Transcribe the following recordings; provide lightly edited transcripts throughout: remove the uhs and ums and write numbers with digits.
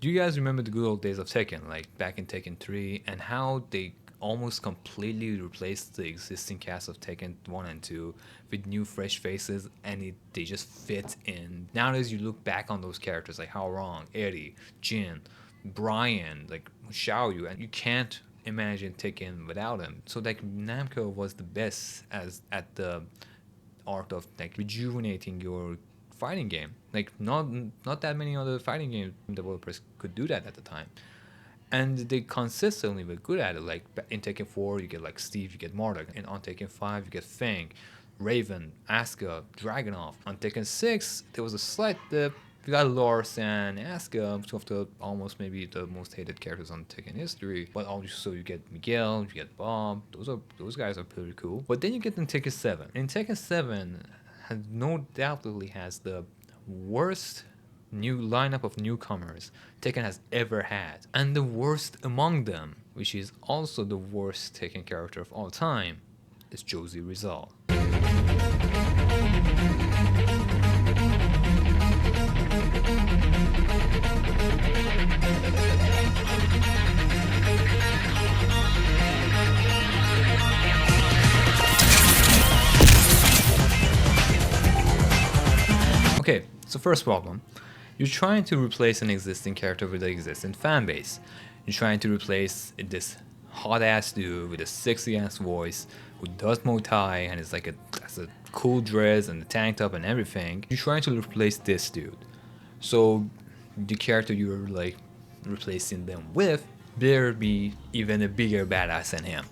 Do you guys remember the good old days of Tekken, like back in Tekken 3, and how they almost completely replaced the existing cast of Tekken 1 and 2 with new fresh faces, and they just fit in. Nowadays, you look back on those characters like How Wrong, Eddie, Jin, Brian, like Xiaoyu, and you can't imagine Tekken without him. So like Namco was the best as at the art of like rejuvenating your fighting game. Like not that many other fighting game developers could do that at the time, and they consistently were good at it. Like in Tekken 4, you get like Steve, you get Marduk, and on Tekken 5, you get Fang, Raven, Asuka, Dragunov. On Tekken 6, there was a slight dip. You got Lars and Asuka, two of the almost maybe the most hated characters on Tekken history. But also you get Miguel, you get Bob. Those guys are pretty cool. But then you get in Tekken 7. In Tekken 7, has no doubtedly has the worst new lineup of newcomers Tekken has ever had, and the worst among them, which is also the worst Tekken character of all time, is Josie Rizal. Okay, so first problem. You're trying to replace an existing character with an existing fan base. You're trying to replace this hot ass dude with a sexy ass voice who does Muay Thai and is like has a cool dress and a tank top and everything. You're trying to replace this dude. So the character you're like replacing them with better be even a bigger badass than him.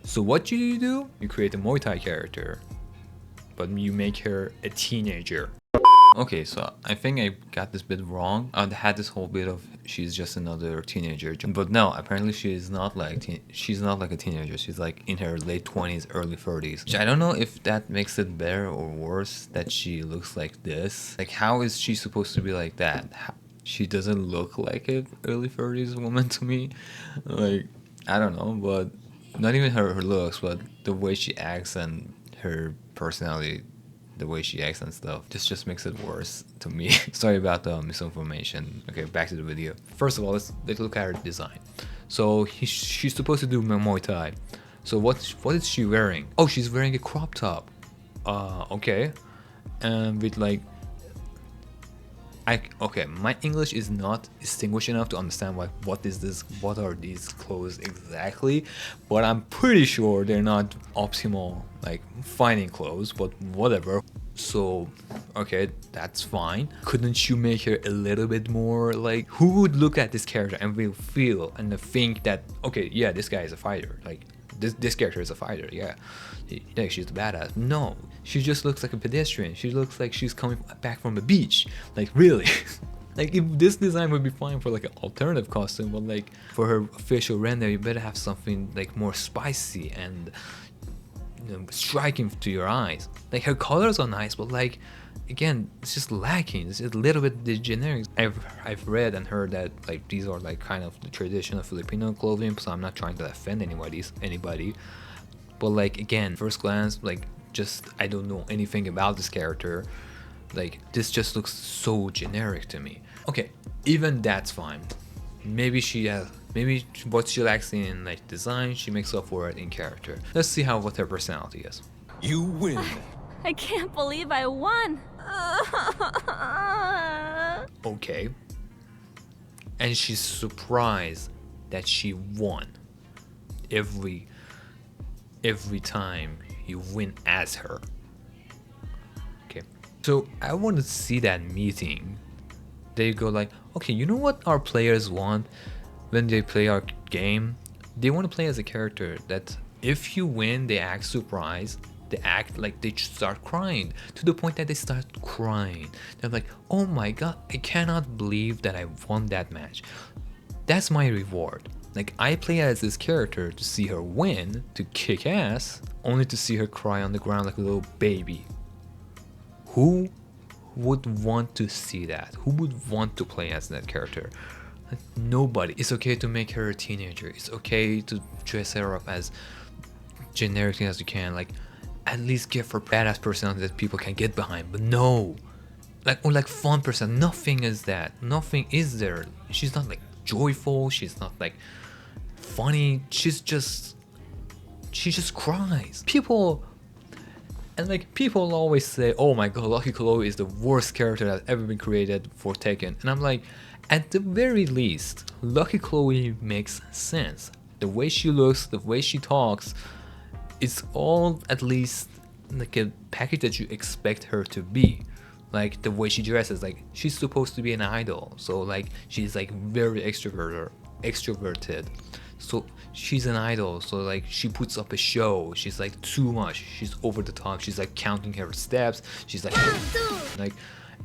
So what do? You create a Muay Thai character, but you make her a teenager. Okay, so I think I got this bit wrong. I had this whole bit of she's just another teenager, but no, apparently she's not like she's not like a teenager. She's like in her late 20s, early 30s. Which I don't know if that makes it better or worse that she looks like this. Like, how is she supposed to be like that? She doesn't look like an early 30s woman to me. Like, I don't know, but not even her looks, but the way she acts and her personality, the way she acts and stuff. This just makes it worse to me. Sorry about the misinformation. Okay, back to the video. First of all, let's look at her design. So she's supposed to do Muay Thai. So what is she wearing? Oh, she's wearing a crop top. Okay. And with like okay, my English is not distinguished enough to understand what are these clothes exactly, but I'm pretty sure they're not optimal like fighting clothes, but whatever. So okay, that's fine. Couldn't you make her a little bit more like, who would look at this character and will feel and think that, okay, yeah, this guy is a fighter, like this character is a fighter, yeah, she's a badass. No, she just looks like a pedestrian. She looks like she's coming back from the beach. Like, really? Like, if this design would be fine for like an alternative costume, but like for her official render, you better have something like more spicy and, you know, striking to your eyes. Like, her colors are nice, but like, again, it's just lacking. It's just a little bit generic. I've read and heard that like these are like kind of the traditional Filipino clothing, so I'm not trying to offend anybody. But like, again, first glance, like, just I don't know anything about this character. Like, this just looks so generic to me. Okay, even that's fine. Maybe what she lacks in like design, she makes up for it in character. Let's see what her personality is. You win. I can't believe I won. Okay. And she's surprised that she won. Every time you win as her. Okay. So I want to see that meeting. They go like, okay, you know what our players want when they play our game? They want to play as a character that if you win, they act surprised. They act like they start crying, to the point that they start crying. They're like, oh my god, I cannot believe that I won that match. That's my reward. Like, I play as this character to see her win, to kick ass, only to see her cry on the ground like a little baby. Who would want to see that? Who would want to play as that character? Like, nobody. It's okay to make her a teenager. It's okay to dress her up as generically as you can. Like, at least give her badass personality that people can get behind. But no, like, or like fun person. Nothing is that. Nothing is there. She's not like joyful. She's not like funny. She just cries. People always say, oh my god, Lucky Chloe is the worst character that's ever been created for Tekken. And I'm like, at the very least, Lucky Chloe makes sense. The way she looks, the way she talks, it's all at least like a package that you expect her to be. Like the way she dresses, like she's supposed to be an idol. So like she's like very extroverted. So she's an idol, so like she puts up a show. She's like too much. She's over the top. She's like counting her steps. She's like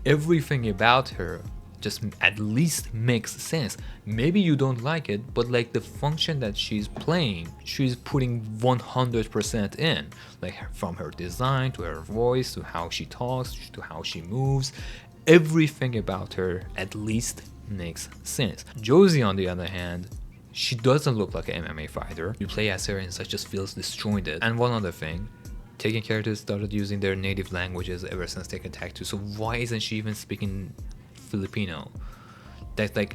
everything about her just at least makes sense. Maybe you don't like it, but like the function that she's playing, she's putting 100% in. Like from her design to her voice to how she talks to how she moves, everything about her at least makes sense. Josie, on the other hand, she doesn't look like an MMA fighter. You play as her and such just feels disjointed. And one other thing, Tekken characters started using their native languages ever since Tekken Tag 2, so why isn't she even speaking Filipino? That's like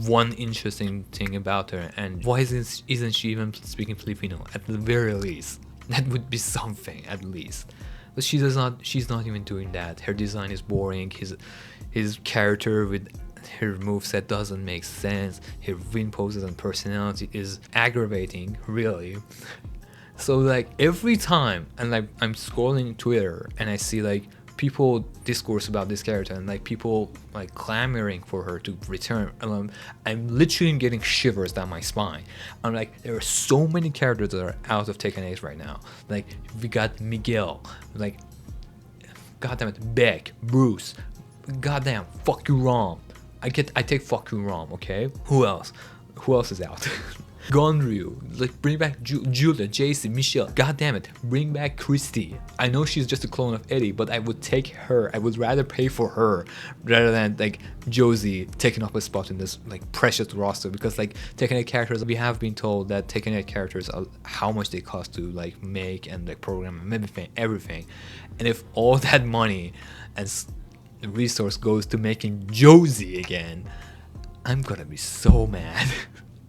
one interesting thing about her. And why isn't she even speaking Filipino at the very least? That would be something at least. But she's not even doing that. Her design is boring. His character with her moveset doesn't make sense. Her win poses and personality is aggravating, really. So like every time, and like I'm scrolling Twitter and I see like people discourse about this character and like people like clamoring for her to return, and I'm literally getting shivers down my spine. I'm like, there are so many characters that are out of Tekken 8 right now. Like we got Miguel, like goddamn it, Beck, Bruce, goddamn fuck you Rom. I take fuck you Rom, okay? Who else is out? Gonryu, like bring back Julia, JC, Michelle. God damn it, bring back Christy. I know she's just a clone of Eddie, but I would take her. I would rather pay for her rather than like Josie taking up a spot in this like precious roster, because like Tekken 8 characters, we have been told that Tekken 8 characters are how much they cost to like make and like program and everything. And if all that money and resource goes to making Josie again, I'm gonna be so mad.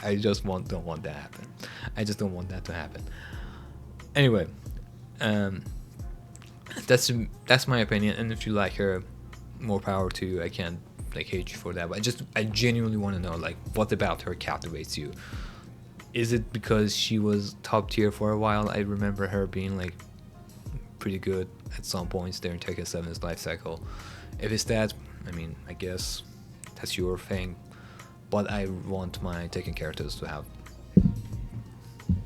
I just don't want that to happen. I just don't want that to happen. Anyway, that's my opinion. And if you like her, more power to you. I can't like hate you for that. But I genuinely want to know like what about her captivates you. Is it because she was top tier for a while? I remember her being like pretty good at some points during Tekken 7's life cycle. If it's that, I mean, I guess that's your thing. But I want my Tekken characters to have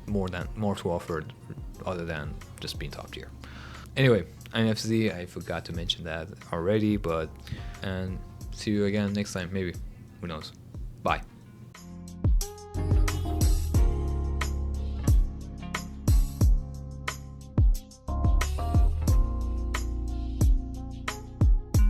more to offer other than just being top tier. Anyway, I'm FZ. I forgot to mention that already, and see you again next time, maybe. Who knows? Bye.